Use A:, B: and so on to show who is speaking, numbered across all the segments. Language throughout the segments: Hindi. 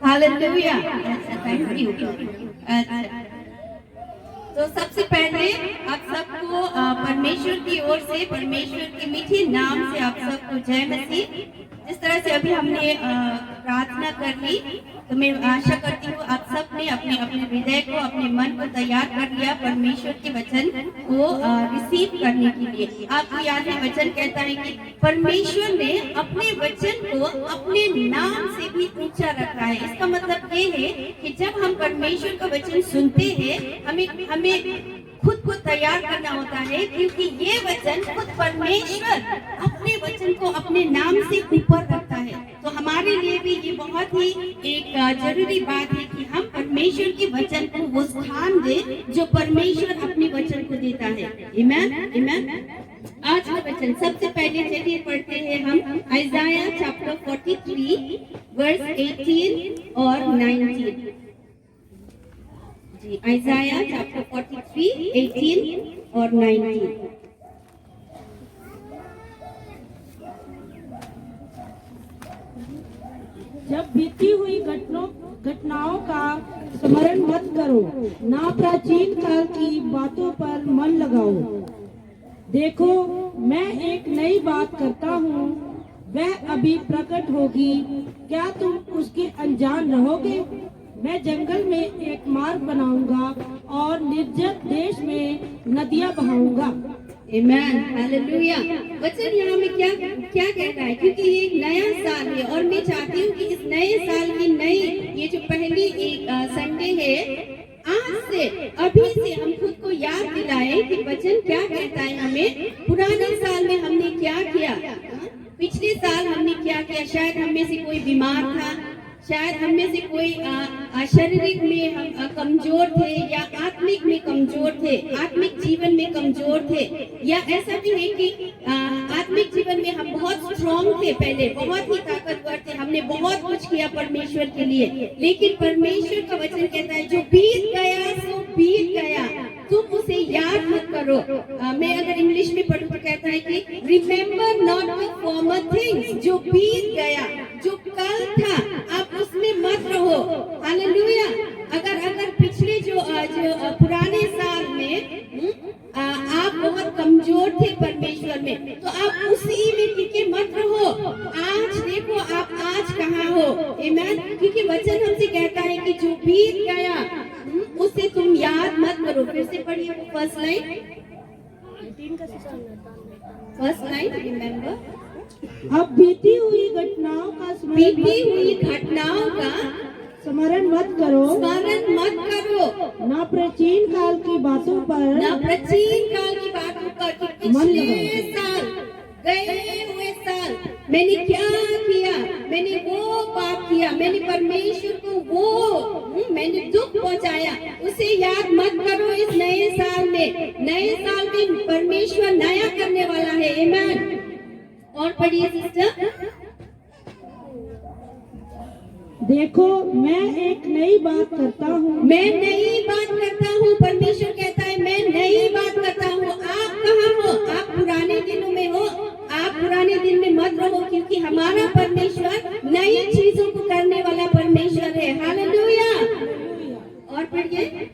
A: हालेलुया। Thank you. तो सबसे पहले आप सबको परमेश्वर की ओर से, परमेश्वर के मीठे नाम से आप सबको जय मसीह। जिस तरह से अभी हमने प्रार्थना कर ली, तो मैं आशा करती हूँ आप सब ने अपने अपने हृदय को, अपने मन को तैयार कर लिया परमेश्वर के वचन को रिसीव करने के लिए। आपको याद है वचन कहता है कि परमेश्वर ने अपने वचन को अपने नाम से भी ऊंचा रखा है। इसका मतलब ये है कि जब हम परमेश्वर का वचन सुनते हैं, हमें खुद को तैयार करना होता है, क्योंकि ये वचन खुद परमेश्वर अपने वचन को अपने नाम से ऊपर रखता है। तो हमारे लिए भी ये बहुत ही एक जरूरी बात है कि हम परमेश्वर के वचन को वो स्थान दें जो परमेश्वर अपने वचन को देता है। आमीन, आमीन। आज का वचन सबसे पहले चलिए पढ़ते हैं हम आइज़ाया चैप्टर 43 वर्स 18 और 19। जी, आइज़ाया चैप्टर 43 18 और 19।
B: जब बीती हुई घटनाओं का स्मरण मत करो, ना प्राचीन काल की बातों पर मन लगाओ। देखो, मैं एक नई बात करता हूँ, वह अभी प्रकट होगी, क्या तुम उसके अनजान रहोगे? मैं जंगल में एक मार्ग बनाऊंगा और निर्जन देश में नदियां बहाऊंगा।
A: आमीन, हालेलुया। वचन यहाँ में क्या क्या कहता है, क्योंकि ये एक नया साल है और मैं चाहती हूँ कि इस नए साल की नई ये जो पहली एक संडे है, आज से अभी से हम खुद को याद दिलाएं कि वचन क्या कहता है हमें। पुराने साल में हमने क्या किया, पिछले साल हमने क्या किया। शायद हम में से कोई बीमार था, शायद हम में से कोई शारीरिक में हम कमजोर थे, या आत्मिक में कमजोर थे, आत्मिक जीवन में कमजोर थे, या ऐसा भी है कि आत्मिक जीवन में हम बहुत स्ट्रॉन्ग थे, पहले बहुत ही ताकतवर थे, हमने बहुत कुछ किया परमेश्वर के लिए। लेकिन परमेश्वर का वचन कहता है जो बीत गया सो बीत गया, तुम उसे याद मत करो। मैं अगर इंग्लिश में पढ़ूं तो कहता है कि remember not the former things, जो बीत गया, जो कल था, आप उसमें मत रहो। हालेलुया। अगर पिछले जो पुराने साल में आप बहुत कमजोर थे परमेश्वर में, तो आप उसी में टिके मत रहो। आज देखो आप आज कहाँ हो। आमीन। क्योंकि वचन हमसे कहता है कि जो बीत गया उसे तुम याद मत करो। फिर से पढ़िए फर्स्ट लाइन, रिमेम्बर।
B: अब बीती हुई घटनाओं का स्मरण मत करो,
A: ना
B: प्राचीन काल की बातों पर
A: पिछले साल, गए हुए साल मैंने क्या किया, मैंने वो पाप किया, मैंने परमेश्वर को मैंने दुख पहुंचाया, उसे याद मत करो। इस नए साल में परमेश्वर नया करने वाला है। आमीन। और पढ़िए सिस्टर।
B: देखो, मैं एक नई बात करता हूँ,
A: परमेश्वर कहता है मैं नई बात करता हूँ। आप कहाँ हो? आप पुराने दिनों में हो। आप पुराने दिन में मत रहो, क्योंकि हमारा परमेश्वर नई चीजों को करने वाला परमेश्वर है। हालेलुया। और पढ़िए,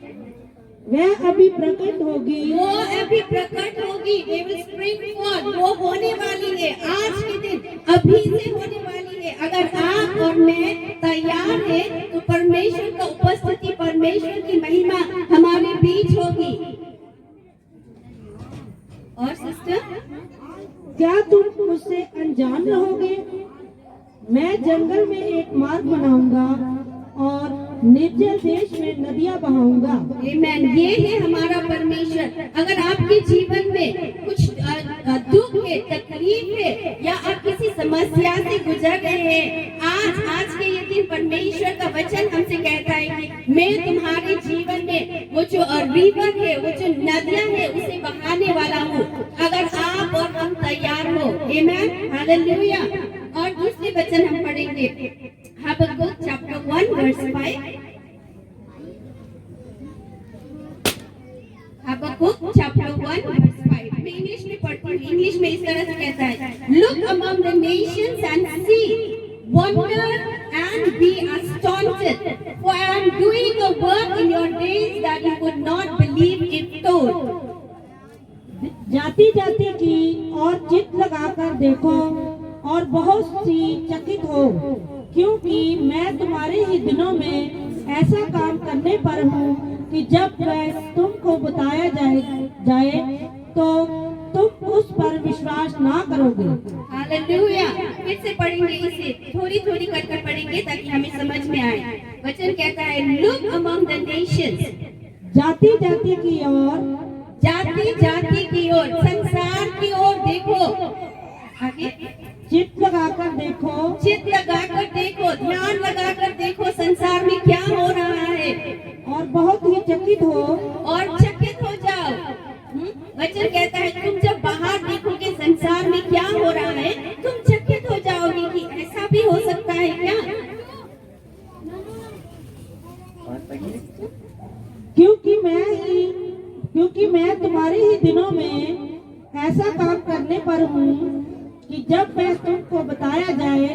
B: वह अभी प्रकट होगी,
A: They will spring forth, वो होने वाली है। आज के दिन अभी से होने वाली है। अगर आप और मैं तैयार हैं, तो परमेश्वर का उपस्थिति, परमेश्वर की महिमा हमारे बीच होगी। और सिस्टर,
B: क्या तुम उससे अनजान रहोगे? मैं जंगल में एक मार्ग बनाऊंगा और निर्जल देश में नदियां बहाऊंगा।
A: आमीन। ये है हमारा परमेश्वर। अगर आपके जीवन में कुछ दुख है, तकलीफ है, या आप किसी समस्या से गुजर रहे हैं, आज के ये दिन परमेश्वर का वचन हमसे कहता है कि मैं तुम्हारे जीवन में वो जो रिवर है, वो जो नदियां है, उसे बहाने वाला हूँ, अगर आप और हम तैयार हो। आमीन, हालेलुया। और दूसरे वचन हम पढ़ेंगे Habakkuk chapter 1 verse 5। Habakkuk chapter 1 verse 5। मैं इंग्लिश में पढ़ती हूँ। इंग्लिश में इस तरह से कहता है, look among the nations and see, wonder and be astonished, for I am doing a work in your days that you would not believe if told.
B: जाति जाति की और चित्त लगाकर देखो और बहुत सी चकित हो, क्योंकि मैं तुम्हारे ही दिनों में ऐसा काम करने पर हूँ कि जब वह तुमको बताया जाए तो तुम उस पर विश्वास ना करोगे।
A: हालेलुया। फिर से पढ़ेंगे इसे, थोड़ी थोड़ी कर पढ़ेंगे ताकि हमें समझ में आए। वचन कहता है, लुक अमंग द नेशंस,
B: जाति जाति की ओर,
A: जाति जाति की ओर, संसार की ओर देखो। आगे,
B: चित्त लगाकर देखो,
A: चित्त लगाकर देखो, ध्यान लगाकर देखो संसार में क्या हो रहा है,
B: और बहुत ही चकित हो,
A: और चकित हो जाओ। वचन कहता है तुम जब बाहर देखोगे संसार में क्या हो रहा है, तुम चकित हो जाओगे कि ऐसा भी हो सकता है क्या।
B: क्योंकि मैं तुम्हारे ही दिनों में ऐसा काम करने पर हूँ कि जब वह तुमको बताया जाए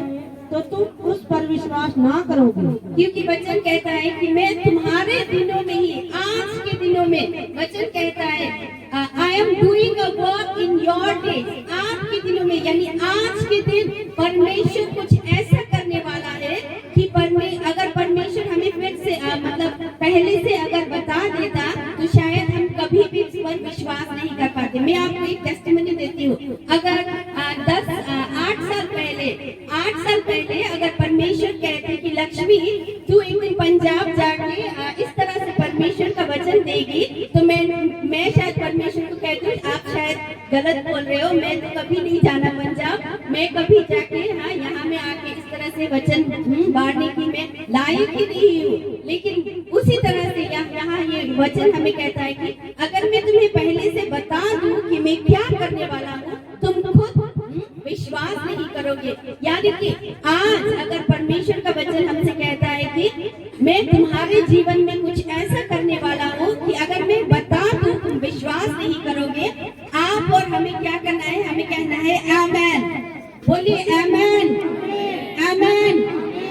B: तो तुम उस पर विश्वास ना करोगे।
A: क्योंकि वचन कहता है कि मैं तुम्हारे दिनों में ही, आज के दिनों में, वचन कहता है I am doing a work in your days, आज के दिनों में, यानी आज के दिन परमेश्वर कुछ ऐसा करने वाला है कि अगर परमेश्वर हमें फिर से मतलब पहले से अगर बता देता तो शायद हम कभी भी इस पर विश्वास नहीं कर पाते। मैं आपको एक टेस्टिमनी देती हूँ, अगर 8 साल पहले अगर परमेश्वर कहते कि लक्ष्मी तू एक दिन पंजाब जाके इस तरह से परमेश्वर का वचन देगी, तो मैं शायद परमेश्वर को कहती हूँ आप शायद गलत बोल रहे हो, मैं तो कभी नहीं जाना पंजाब, मैं कभी जाके यहाँ में आके इस तरह से वचन बांटने की मैं लायक ही नहीं हूँ। लेकिन उसी तरह से यहाँ ये वचन हमें कहता है कि अगर मैं तुम्हें पहले से बता दूं कि मैं क्या करने वाला हूँ, तुम खुद विश्वास नहीं करोगे। यानी कि आज अगर परमेश्वर का वचन हमसे कहता है कि मैं तुम्हारे जीवन में कुछ ऐसा करने वाला हूँ कि अगर मैं बता दूं तुम विश्वास नहीं करोगे, आप और हमें क्या करना है, हमें कहना है आमेन। बोलिए आमेन, आमेन।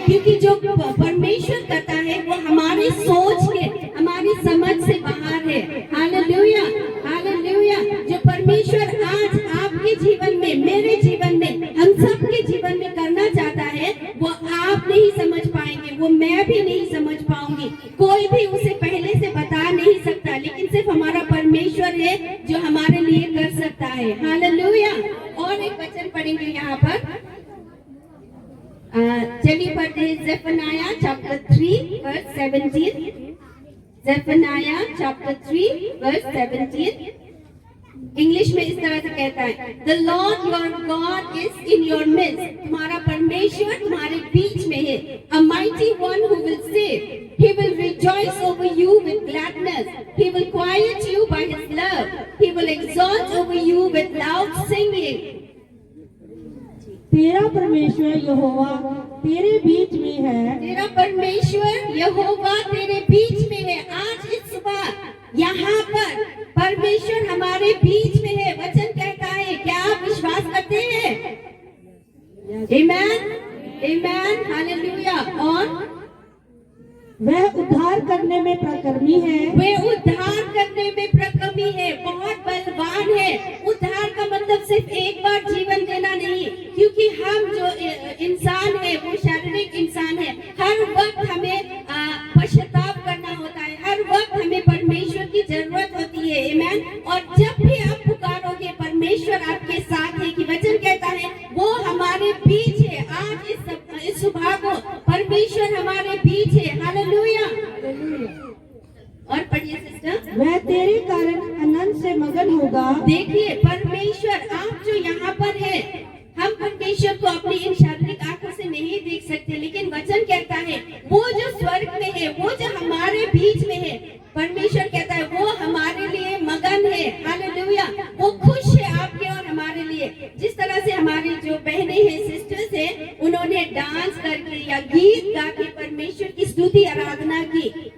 A: क्योंकि जो परमेश्वर करता है वो हमारी सोच के, हमारी समझ से बाहर है। Hallelujah, hallelujah. जो परमेश्वर आज आपके जीवन में, मेरे जीवन में, हम सबके जीवन में करना चाहता है, वो आप नहीं समझ पाएंगे, वो मैं भी नहीं समझ पाऊंगी, कोई भी उसे पहले से बता नहीं सकता, लेकिन सिर्फ हमारा परमेश्वर है जो हमारे लिए कर सकता है। हालेलुया। और एक वचन पढ़ेंगे यहाँ पर, चलिए पढ़ते हैं Zephaniah chapter 3 verse 17। Zephaniah chapter 3 verse 17 English में इस तरह से कहता है, the Lord your God is in your midst, तुम्हारा परमेश्वर तुम्हारे बीच में है, a mighty one who will save, he will rejoice over you with gladness, he will quiet you by his love, he will exalt over you with loud singing।
B: तेरा परमेश्वर यहोवा तेरे बीच में है,
A: तेरा परमेश्वर यहोवा तेरे बीच में है। आज इस सुबह यहाँ पर परमेश्वर हमारे बीच में है, वचन कहता है। क्या आप विश्वास करते हैं? आमेन, आमेन, हालेलुया। और
B: वह उद्धार करने में प्रकर्मी है,
A: वे उद्धार करने में प्रकर्मी है, बहुत बलवान है। उद्धार का मतलब सिर्फ एक बार जीवन देना नहीं, क्योंकि हम जो इंसान है वो शारीरिक इंसान है, हर वक्त हमें पश्चाताप करना होता है, हर वक्त हमें परमेश्वर की जरूरत होती है। आमेन। और जब भी आप पुकारोगे परमेश्वर आपके साथ है, कि वचन कहता है वो हमारे बीच है। आज इस सुबह को परमेश्वर हमारे बीच है। हालेलुया। और पढ़िए सिस्टर,
B: वह तेरे कारण आनंद से मगन होगा।
A: देखिए परमेश्वर आप जो यहाँ पर है, हम परमेश्वर को अपनी इन शारीरिक आंखों से नहीं देख सकते, लेकिन वचन कहता है वो जो स्वर्ग में है, वो जो हमारे बीच में है, परमेश्वर कहता है वो हमारे लिए मगन है। हालेलुया। वो खुश है आपके और हमारे लिए। जिस तरह से हमारी जो बहनें हैं, सिस्टर्स हैं, उन्होंने डांस करके या गीत गा के परमेश्वर की स्तुति आराधना की,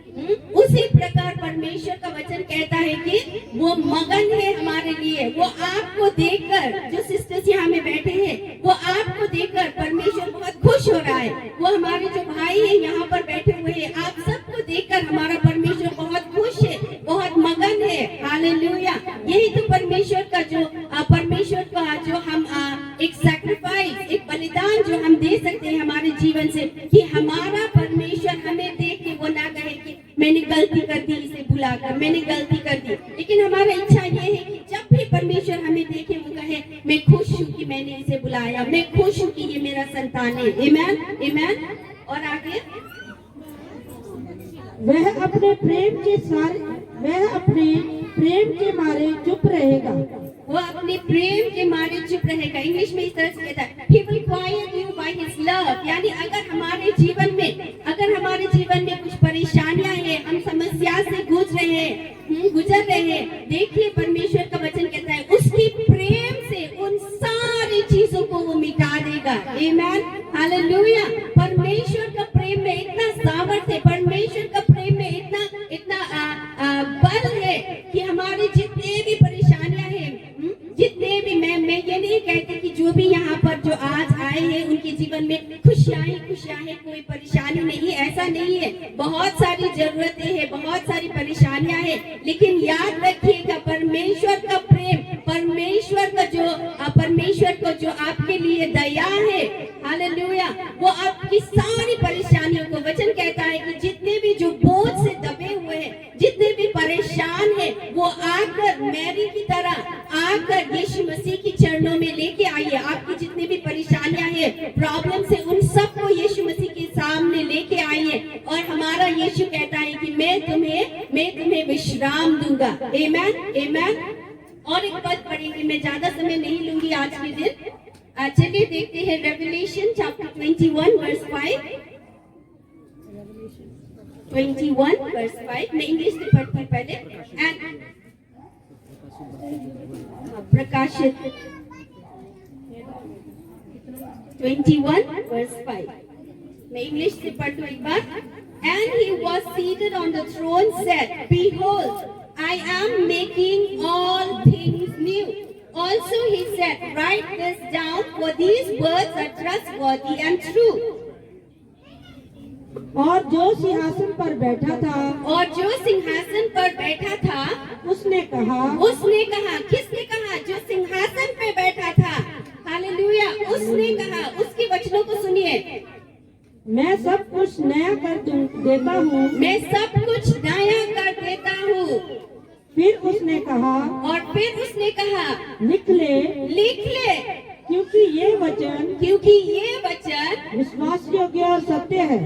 A: उसी प्रकार परमेश्वर का वचन कहता है कि वो मगन है हमारे लिए। वो आपको देखकर, जो सिस्टर्स यहाँ में बैठे हैं, वो आपको देखकर परमेश्वर बहुत खुश हो रहा है। वो हमारे जो भाई आए हैं, यहाँ पर बैठे हुए हैं, आप सबको देखकर हमारा परमेश्वर बहुत खुश है, बहुत मगन है। हालेलुया। यही तो परमेश्वर का जो हम एक सैक्रिफाइस, एक बलिदान जो हम दे सकते हैं हमारे जीवन से, कि हमारा परमेश्वर हमें देख के वो ना कहे कि मैंने गलती कर दी, इसे भुलाकर मैंने गलती कर दी, लेकिन हमारा इच्छा ये है कि जब भी परमेश्वर हमें देखे वो कहे मैं खुश हूँ कि मैंने इसे बुलाया, मैं खुश हूँ कि ये मेरा संतान है। आमेन, आमेन। और आगे,
B: वह अपने प्रेम के मारे चुप रहेगा।
A: वो अपने प्रेम के मारे चुप रहेगा। इंग्लिश में इस तरह से कहता है, He will quiet you by His love। यानी अगर हमारे जीवन में कुछ परेशानियां हैं, हम समस्या से गुजर रहे हैं, देखिए परमेश्वर का वचन कहता है उसके प्रेम से उन सारी चीजों को वो मिटा देगा। आमेन, हालेलुया। परमेश्वर का प्रेम में इतना सामर्थ्य है, परमेश्वर का प्रेम में इतना बल है कि हमारे जितने भी परेशानियां हैं, जितने भी मैं ये नहीं कहती कि जो भी यहाँ पर जो आज आए हैं उनके जीवन में खुशियां हैं, कोई परेशानी नहीं, ऐसा नहीं है। बहुत सारी जरूरतें हैं, बहुत सारी परेशानियां हैं, लेकिन याद रखिएगा परमेश्वर का प्रेम, परमेश्वर को जो आपके लिए दया है, हालेलुया, वो आपकी सारी परेशानियों को, वचन कहता है कि जितने भी जो बोझ से दबे हुए हैं, जितने भी परेशान हैं, वो आकर मैरी की तरह आकर यीशु मसीह के चरणों में लेके आइए। आपकी जितनी भी परेशानियां हैं, प्रॉब्लम से, उन सबको यीशु मसीह के सामने लेके आइए, और हमारा यीशु कहता है कि मैं तुम्हें विश्राम दूंगा। आमेन, आमेन। और एक बात पढ़ेंगे, मैं ज्यादा समय नहीं लूंगी आज के दिन। चलिए देखते हैं रेवलेशन चैप्टर 21 वर्स 5। 21 वर्स 5 मैं इंग्लिश से पढ़ती पहले। एंड प्रकाशित 21 वर्स 5 मैं इंग्लिश से पढ़ती हूँ एक बार। And he was seated on the throne, said, Behold, I am making all things new. Also he said, Write this down, for these words are trustworthy and true.
B: और जो सिंहासन पर बैठा था, उसने कहा, किसने कहा? जो सिंहासन पे बैठा था, हालेलुया, उसने कहा। उसके वचनों को सुनिए। मैं सब कुछ नया कर देता हूँ।
A: मैं सब कुछ नया कर देता हूँ।
B: फिर उसने कहा, लिख ले, क्योंकि ये वचन विश्वास योग्य और सत्य है।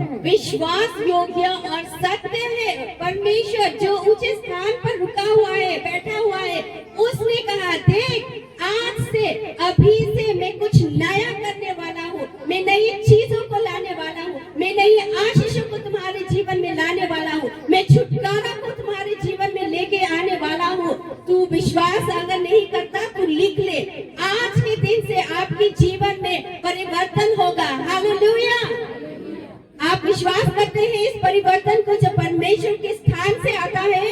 A: परमेश्वर जो ऊंचे स्थान पर रुका हुआ है, बैठा हुआ है, उसने कहा, देख, आज से, अभी से मैं कुछ नया करने वाला हूँ, मैं नई चीजों को लाने वाला हूँ, मैं नई आशीषों को तुम्हारे जीवन में लाने वाला हूँ, मैं छुटकारा को तुम्हारे जीवन में लेके आने वाला हूँ। तू विश्वास अगर नहीं करता तो लिख ले। आज के दिन से आपके जीवन में परिवर्तन होगा। हालेलुया। आप विश्वास करते हैं इस परिवर्तन को जो परमेश्वर के स्थान से आता है?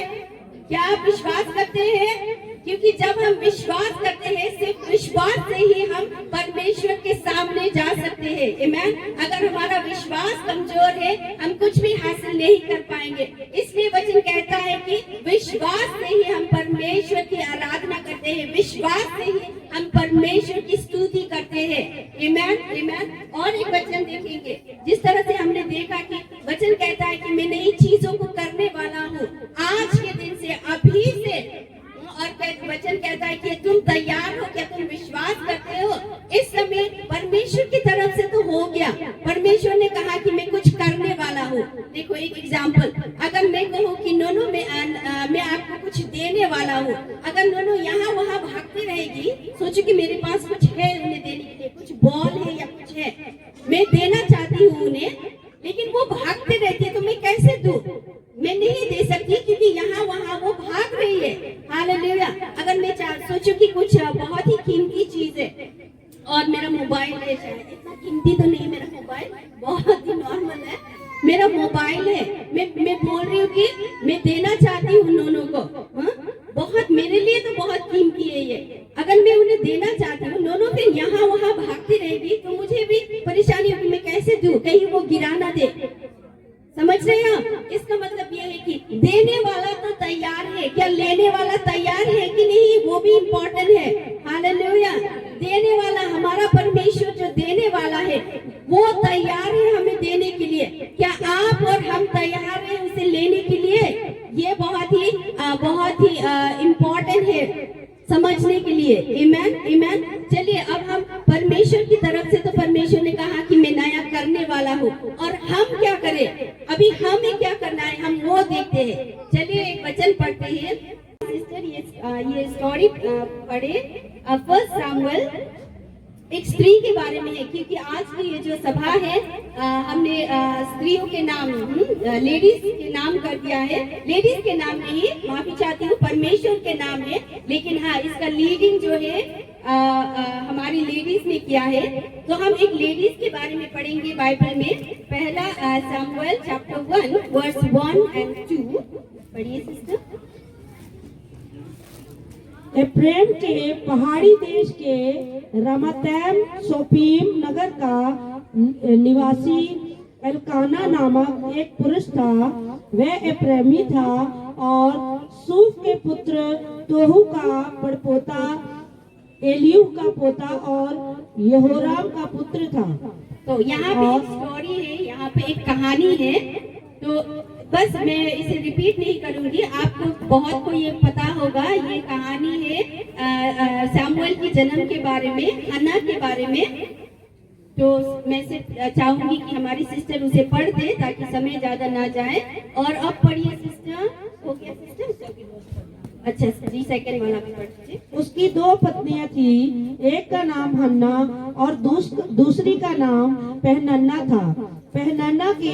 A: क्या आप विश्वास करते हैं? क्योंकि जब हम विश्वास करते हैं, सिर्फ विश्वास से ही हम परमेश्वर के सामने जा सकते हैं। आमेन। अगर हमारा विश्वास कमजोर है, हम कुछ भी हासिल नहीं कर पाएंगे। इसलिए वचन कहता है कि विश्वास से ही हम परमेश्वर की आराधना करते हैं, विश्वास से ही हम परमेश्वर की स्तुति करते हैं। आमेन, आमेन। और एक वचन देखेंगे, जिस तरह से हमने देखा कि वचन कहता है कि मैं नई चीजों को करने वाला हूँ आज के दिन से, अभी से। और वचन कहता है कि तुम तैयार हो, क्या तुम विश्वास करते हो? इस समय परमेश्वर की तरफ से तो हो गया। परमेश्वर ने कहा कि मैं कुछ करने वाला हूँ। देखो एक एग्जाम्पल, अगर मैं कहूँ कि नोनो मैं आपको कुछ देने वाला हूँ, अगर नोनो यहाँ वहाँ भागती रहेगी, सोचो कि मेरे पास कुछ है उन्हें देने के लिए, कुछ बॉल है या कुछ है, मैं देना चाहती हूँ उन्हें, लेकिन वो भागते रहती है, तो मैं कैसे दूँ? मैं नहीं दे सकती, क्योंकि यहाँ वहाँ वो भाग रही है। हालेलुया। अगर मैं सोचूं कि कुछ बहुत ही कीमती चीज है और मेरा मोबाइल है, शायद इतना कीमती तो नहीं, मेरा मोबाइल बहुत ही नॉर्मल है, मेरा मोबाइल है, मैं बोल रही हूँ कि मैं देना चाहती हूँ नोनो को, बहुत मेरे लिए तो बहुत कीमती है ये, अगर मैं उन्हें देना चाहती हूँ, नोनो फिर यहाँ वहाँ भागती रहेगी तो मुझे भी परेशानी होगी, मैं कैसे दूँ, कहीं वो गिरा ना दे। समझ रहे हैं आप? इसका मतलब ये है कि देने वाला तो तैयार है, क्या लेने वाला तैयार है कि नहीं, वो भी इम्पोर्टेंट है। हालेलुया। देने वाला हमारा परमेश्वर जो देने वाला है वो तैयार है हमें देने के लिए। क्या आप और हम तैयार हैं उसे लेने के लिए? ये बहुत ही इम्पोर्टेंट है समझने के लिए। आमीन आमीन। चलिए अब हम परमेश्वर की तरफ से, तो परमेश्वर ने कहा कि मैं नया करने वाला हूँ, और हम क्या करें, अभी हमें क्या करना है हम वो देखते हैं। चलिए एक वचन पढ़ते हैं। सिस्टर ये स्टोरी पढ़े, 1 सामुएल, एक स्त्री के बारे में है, क्योंकि आज की ये जो सभा है हमने स्त्रियों के नाम, लेडीज के नाम कर दिया है। लेडीज के नाम नहीं, माफी चाहती हूँ, परमेश्वर के नाम है, लेकिन हाँ इसका लीडिंग जो है हमारी लेडीज ने किया है। तो हम एक लेडीज के बारे में पढ़ेंगे बाइबल में। पहला सामुएल चैप्टर 1 वर्स 1 and 2 पढ़िए सिस्टर।
B: एफ्रेम के पहाड़ी देश के रमतैम सोफीम नगर का निवासी एल्काना नामक एक पुरुष था। वह एफ्रेमी था और सूफ के पुत्र तोहू का बड़पोता, एलियू का पोता और यहोराम का पुत्र था।
A: तो यहाँ पे एक स्टोरी है, यहाँ पे एक कहानी है। तो बस मैं इसे रिपीट नहीं करूंगी, आपको बहुत को ये पता होगा। ये कहानी है सामुएल के जन्म के बारे में, हन्ना के बारे में। तो मैं सिर्फ चाहूंगी कि हमारी सिस्टर उसे पढ़ दे ताकि समय ज्यादा ना जाए। और अब पढ़िए सिस्टर। हो गया सिस्टर? अच्छा 3 सेकंड वाला भी पढ़ दीजिए।
B: उसकी 2 पत्नियां थी, एक का नाम हन्ना और दूसरी का नाम पहनन्ना था। पहनन्ना के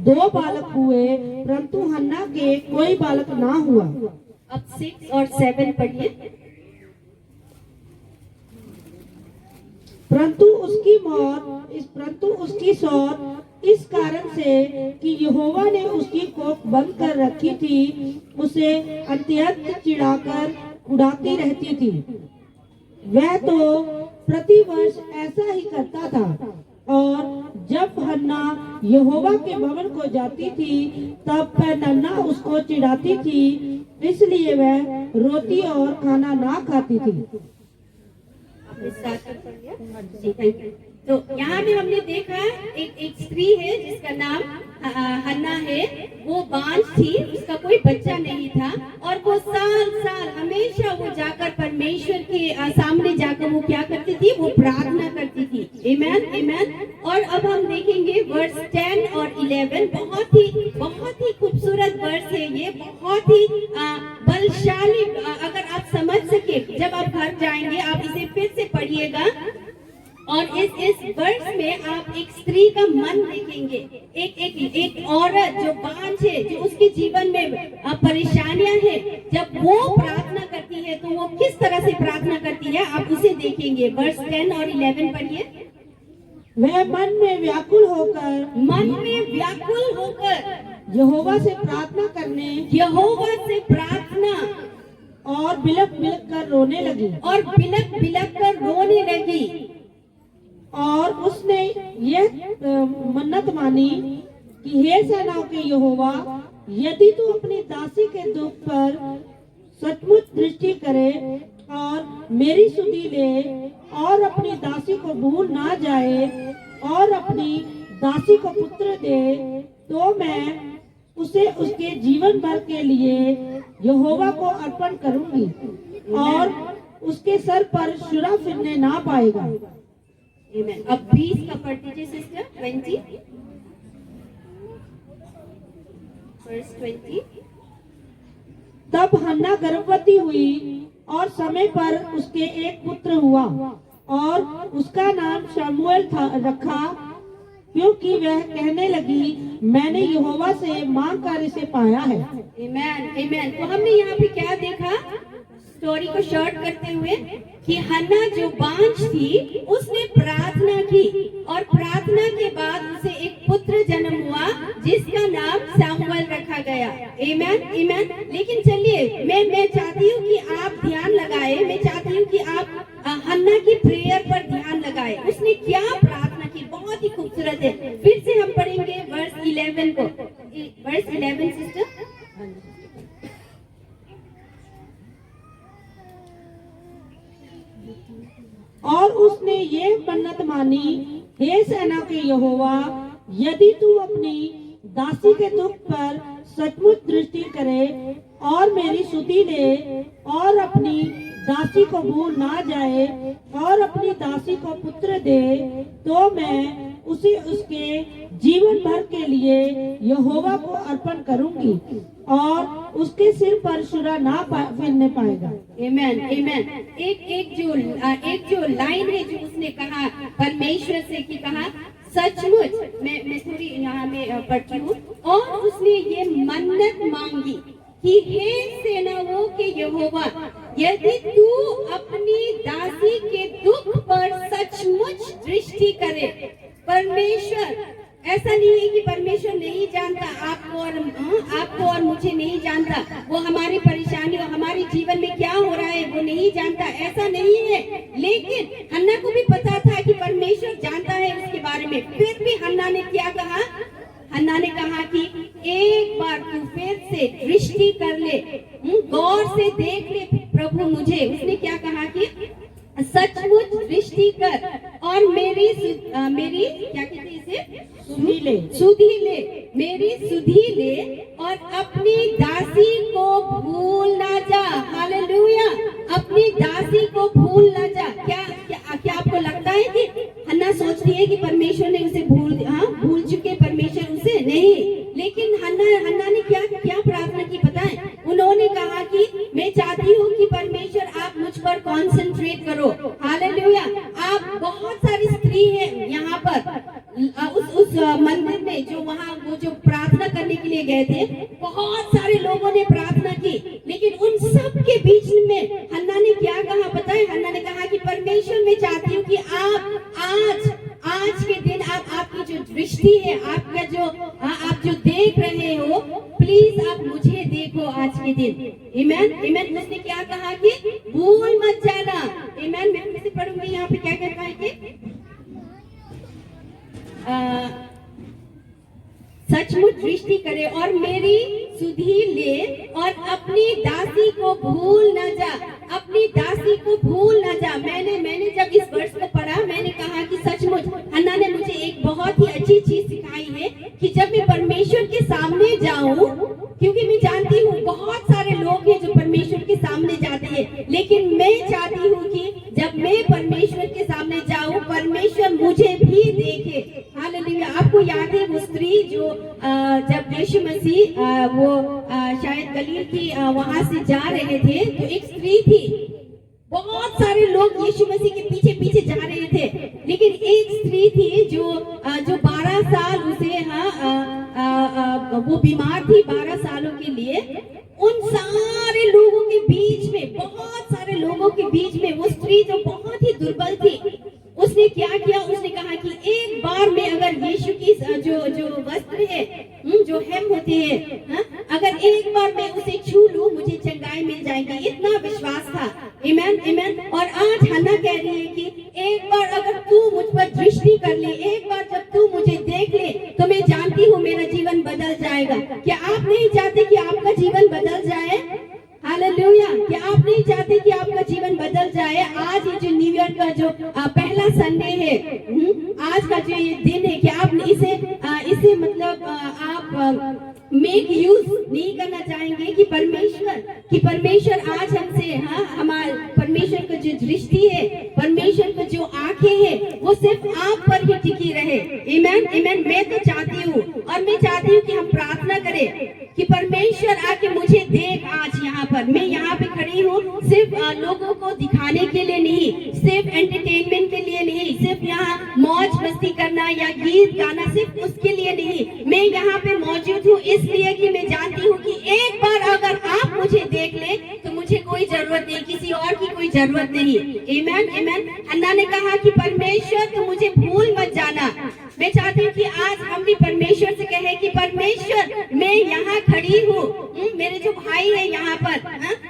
B: 2 बालक हुए, परंतु हन्ना के कोई बालक ना हुआ।
A: अब 6 और 7 पढ़िए।
B: परंतु उसकी सौत इस कारण से कि यहोवा ने उसकी कोख बंद कर रखी थी, उसे अत्यंत चिढ़ाकर उड़ाती रहती थी। वह तो प्रतिवर्ष ऐसा ही करता था, और जब हन्ना यहोवा के भवन को जाती थी तब पहनन्ना उसको चिढ़ाती थी, इसलिए वह रोटी और खाना ना खाती थी।
A: तो यहाँ भी हमने देखा एक स्त्री है जिसका नाम हन्ना है। वो बांझ थी, उसका कोई बच्चा नहीं था, और वो साल हमेशा वो जाकर परमेश्वर के सामने जाकर वो क्या करती थी, वो प्रार्थना करती थी। आमीन आमीन। और अब हम देखेंगे वर्स 10 और 11। बहुत ही खूबसूरत वर्स है ये, बहुत ही बलशाली। अगर आप समझ सके, जब आप घर जाएंगे आप इसे फिर से पढ़िएगा, और इस वर्ष में आप एक स्त्री का मन देखेंगे। एक औरत जो बांझ है, जो उसके जीवन में परेशानियां हैं, जब वो प्रार्थना करती है तो वो किस तरह से प्रार्थना करती है आप उसे देखेंगे। वर्ष 10 और 11 पढ़िए।
B: वह मन में व्याकुल होकर यहोवा से प्रार्थना और बिलक कर रोने लगी। और उसने यह मन्नत मानी कि हे सेनाओं के यहोवा, यदि तू अपनी दासी के दुख पर सचमुच दृष्टि करे और मेरी सुधि ले और अपनी दासी को भूल ना जाए और अपनी दासी को पुत्र दे, तो मैं उसे उसके जीवन भर के लिए यहोवा को अर्पण करूंगी और उसके सर पर शुरा फिरने ना पाएगा।
A: अब 20 का पढ़ दीजिए सिस्टर। 20 वर्स 20।
B: तब हन्ना गर्भवती हुई और समय पर उसके एक पुत्र हुआ, और उसका नाम शमूएल रखा, क्योंकि वह कहने लगी, मैंने यहोवा से मांग कर इसे पाया है।
A: आमीन आमीन। तो हमने यहाँ पे क्या देखा, स्टोरी को शॉर्ट करते हुए, कि हन्ना जो बांझ थी उसने प्रार्थना की, और प्रार्थना के बाद उसे एक पुत्र जन्म हुआ जिसका नाम सामुएल रखा गया। आमीन आमीन। लेकिन चलिए मैं चाहती हूँ कि आप ध्यान लगाए, मैं चाहती हूँ कि आप हन्ना की प्रेयर पर ध्यान लगाए। उसने क्या प्रार्थना की, बहुत ही खूबसूरत है। फिर से हम पढ़ेंगे वर्स 11 को। verse 11 sister.
B: और उसने ये मन्नत मानी, हे सेना के यहोवा, यदि तू अपनी दासी के दुख पर सचमुच दृष्टि करे और मेरी सुधि ले और अपनी दासी को भूल ना जाए और अपनी दासी को पुत्र दे, तो मैं उसे उसके जीवन भर के लिए यहोवा को अर्पण करूंगी और उसके सिर पर शुरा ना फिरने पाएगा।
A: Amen, amen. एक जो लाइन है जो उसने कहा परमेश्वर से कि कहा सचमुच, मैं थोड़ी यहाँ में पढ़ती हूँ, और उसने ये मन्नत मांगी कि हे सेनाओं के यहोवा, यदि तू अपनी दासी के दुख पर सचमुच दृष्टि करे। परमेश्वर, ऐसा नहीं है कि परमेश्वर नहीं जानता आपको और मुझे नहीं जानता, वो हमारी परेशानी और हमारे जीवन में क्या हो रहा है वो नहीं जानता, ऐसा नहीं है। लेकिन हन्ना को भी पता था कि परमेश्वर जानता है उसके बारे में, फिर भी हन्ना ने क्या कहा? हन्ना ने कहा कि एक बार तू फिर से दृष्टि कर ले, गौर से देख ले प्रभु मुझे। उसने क्या कहा कि सचमुच दृष्टि कर और मेरी क्या कहते इसे, सुधि ले, मेरी सुधि ले और अपनी दासी को भूल ना जा। हालेलुया, अपनी दासी को भूल ना जा। क्या आपको लगता है कि हन्ना सोचती है कि परमेश्वर ने उसे भूल चुके परमेश्वर उसे? नहीं, लेकिन हन्ना ने क्या प्रार्थना की पता है? उन्होंने कहा कि मैं चाहती हूँ कि परमेश्वर आप मुझ पर कॉन्सेंट्रेट करो। हालेलुया, आप बहुत सारी स्त्री है यहाँ पर उस मंदिर में वो जो प्रार्थना करने के लिए गए थे, बहुत सारे लोगों ने प्रार्थना की, लेकिन उन सब के बीच में हन्ना ने क्या कहा पता है? हन्ना ने कहा कि परमेश्वर मैं चाहती हूँ कि आप आज के दिन आपकी जो दृष्टि है, आप जो देख रहे हो, प्लीज आप मुझे देखो आज के दिन। आमीन, आमीन। उसने क्या कहा कि भूल मत जाना। आमीन। मैं फिर से पढ़ूंगी यहाँ पे क्या कहता है कि सचमुच दृष्टि करे और मेरी सुधि ले और अपनी दासी को भूल न जा, अपनी दासी को भूल न जा। मैंने जब इस वर्ष को पढ़ा, मैंने कहा कि सचमुच हन्ना ने मुझे एक बहुत ही अच्छी चीज सिखाई है कि जब मैं परमेश्वर के सामने जाऊं, क्योंकि मैं जानती हूँ बहुत सारे लोग हैं जो परमेश्वर के सामने जाते हैं, लेकिन मैं चाहती हूँ कि जब मैं परमेश्वर के सामने जाऊं, परमेश्वर मुझे भी देखे। हालेलुया। आपको याद है वो स्त्री जो जब यीशु मसीह वो शायद गलील की वहां से जा रहे थे, तो एक स्त्री थी, बहुत सारे लोग यीशु मसीह के पीछे पीछे जा रहे थे, लेकिन एक स्त्री थी जो 12 साल उसे वो बीमार थी 12 सालों के लिए। उन सारे लोगों के बीच में, बहुत सारे लोगों के बीच में वो स्त्री जो बहुत ही दुर्बल थी, उसने क्या किया? उसने कहा कि एक बार में अगर यीशु की जो वस्त्र है, जो हेम होते हैं, अगर एक बार मैं उसे छू लूं, मुझे चंगाई मिल जाएगी। इतना विश्वास था। आमीन, आमीन। और आज हन्ना कह रही है कि एक बार अगर तू मुझ पर दृष्टि कर ले, एक बार जब तू मुझे देख ले, तो मैं जानती हूँ मेरा जीवन बदल जाएगा। क्या आप नहीं चाहते कि आपका जीवन बदल जाए? हालेलुया। क्या आप नहीं चाहते कि आपका जीवन बदल जाए? आज ये जो न्यू ईयर का जो पहला संडे है, आज का जो ये दिन है, कि आप इसे मतलब आप मेक यूज नहीं करना चाहेंगे कि परमेश्वर आज हमसे हमारे परमेश्वर का जो दृष्टि है, परमेश्वर का जो आंखें है, वो सिर्फ आप पर ही टिकी रहे। आमीन, आमीन। मैं तो चाहती हूँ, और मैं चाहती हूँ कि हम प्रार्थना करें कि परमेश्वर आके मुझे देख। आज यहाँ पर मैं यहाँ पे खड़ी हूँ, सिर्फ लोगों को दिखाने के लिए नहीं, सिर्फ एंटरटेनमेंट के लिए नहीं, सिर्फ यहाँ मौज मस्ती करना या गीत गाना, सिर्फ उसके लिए नहीं। मैं यहाँ पे मौजूद हूँ इसलिए कि मैं जानती हूँ कि एक बार अगर आप मुझे देख ले, तो मुझे कोई जरूरत नहीं, किसी और की कोई जरूरत नहीं। आमीन, आमीन। हन्ना ने कहा कि परमेश्वर तो मुझे भूल मत जाना। मैं चाहती हूँ कि आज हम भी परमेश्वर से कहें कि परमेश्वर मैं यहाँ खड़ी हूँ, मेरे जो भाई है यहाँ पर,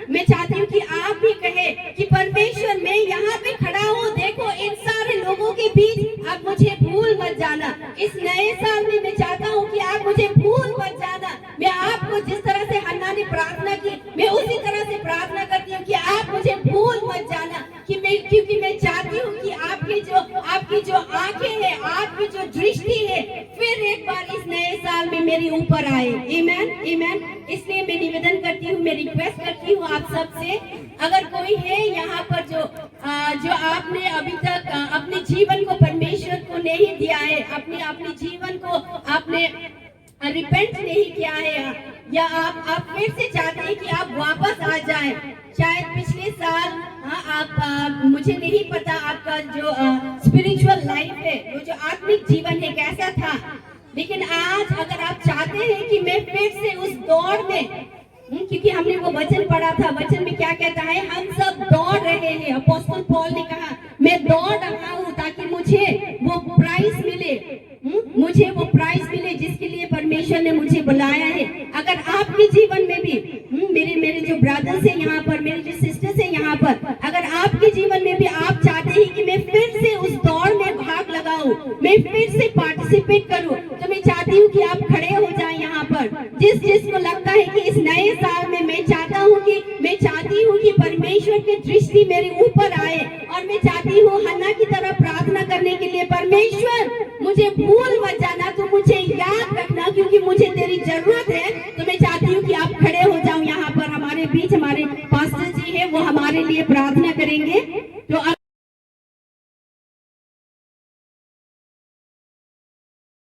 A: मैं चाहती हूँ कि आप भी कहे कि परमेश्वर मैं यहाँ पे खड़ा हूँ, देखो इन सारे लोगों के बीच आप मुझे भूल मत जाना। इस नए साल में मैं चाहता हूँ कि आप मुझे भूल मत जाना। मैं आपको जिस तरह से हन्ना ने प्रार्थना की, मैं उसी तरह से प्रार्थना करती हूँ कि आप मुझे भूल मत जाना, क्योंकि मैं चाहती हूँ कि आपकी जो आंखें हैं, आपकी जो दृष्टि है, फिर एक बार इस नए साल में मेरे ऊपर आए। आमीन, आमीन। इसलिए मैं निवेदन करती हूँ, मैं रिक्वेस्ट करती हूँ आप सबसे, अगर कोई है यहाँ पर जो आपने अभी तक अपने जीवन को परमेश्वर को नहीं दिया है, अपने जीवन को आपने रिपेंट नहीं किया है, या आप फिर से चाहते हैं कि आप वापस आ जाएं। शायद पिछले साल आप मुझे नहीं पता आपका जो स्पिरिचुअल लाइफ है, वो जो आत्मिक जीवन है कैसा था, लेकिन आज अगर आप चाहते हैं कि मैं फिर से उस दौड़ में, क्योंकि हमने वो वचन पढ़ा था, वचन में क्या कहता है, हम सब दौड़ रहे हैं। अपोस्टल पॉल ने कहा मैं दौड़ रहा हूँ ताकि मुझे वो प्राइज मिले, मुझे वो प्राइज मिले जिसके लिए परमेश्वर ने मुझे बुलाया है। अगर आपके जीवन में भी मेरे जो ब्रदर्स हैं यहाँ पर, मेरे जो सिस्टर्स हैं यहाँ पर, अगर आपके जीवन में भी आप चाहते हैं कि मैं फिर से उस दौड़ में भाग लगाऊं, मैं फिर से पार्टिसिपेट करूं, तो मैं चाहती हूँ कि आप खड़े हो जाएं यहाँ पर। जिसको लगता है कि इस नए साल में मैं चाहती हूँ कि परमेश्वर की दृष्टि मेरे ऊपर आए, और मैं चाहती हूँ हन्ना की तरह प्रार्थना करने के लिए, परमेश्वर मुझे भूल मत जाना, तो मुझे याद रखना क्योंकि मुझे तेरी जरूरत है। तो मैं चाहती हूँ कि आप खड़े हो जाओ यहाँ पर। हमारे बीच हमारे पास्टर जी है, वो हमारे लिए प्रार्थना करेंगे। तो